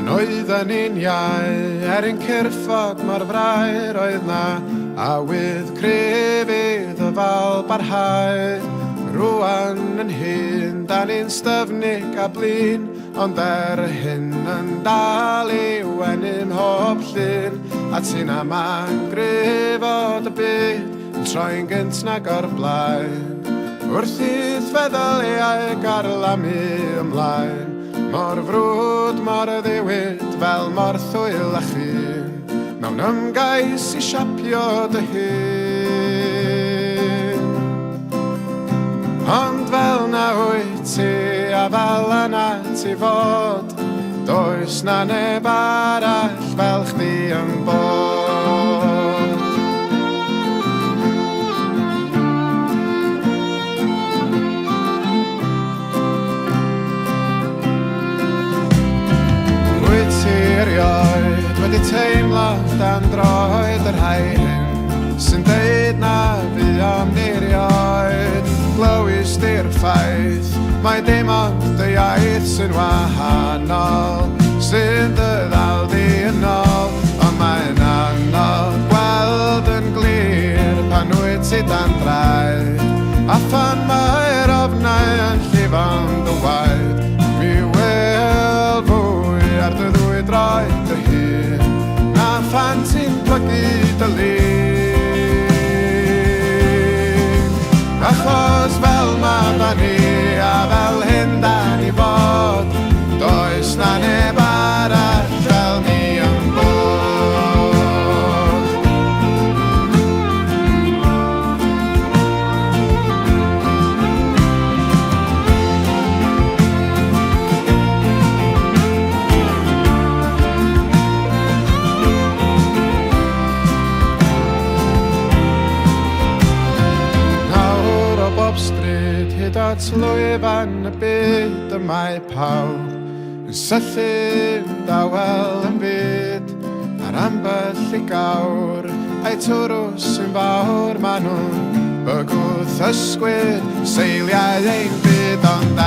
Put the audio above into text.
Pan oedden ni'n iau ein cyrffog mor fraer oedd na, a wydd crefydd y fal barhau. Rwan yn hyn, da ni'n styfnig a blin, ond hyn yn dal i wenym hob llun, a ti'n am angrifod y byd, yn troi'n gynt nag o'r blaen. Wrth idd feddwl ei garlamu ymlaen, mor frwd, mor ddiwyd, fel mor thwyl a chyn, mewn ymgais i siapio dy hun. Ond fel na wyt ti a fel yna ti fod, does na neb arall fel chdi yn bod. Wyt ti erioed wedi teimlo dan droed yr rhai hyn, sy'n deud na fi am nirioed. Glywys di'r ffaith, mae dim ond dy iaith sy'n wahanol, sy'n dy ddal di yn ôl. Ond mae'n anodd gweld yn glir pan wyt ti dan draed, a phan mae'r ofnau yn llifo'n dy waed. Mi wyl fwy ar dy ddwy droed dy hun, na phan ti'n plygu dy lun. Achos fel ma da ni a fel hyn da ni fod, does na neb arall fel ni yn bod. Ysbryd hyd at lwyfan y byd y mae pawb yn syllu'n dawel yn byd ar ambell i gawr a'i twrws yn fawr. Ma' nhw'n bygwth ysgwyd seiliau ein byd, ond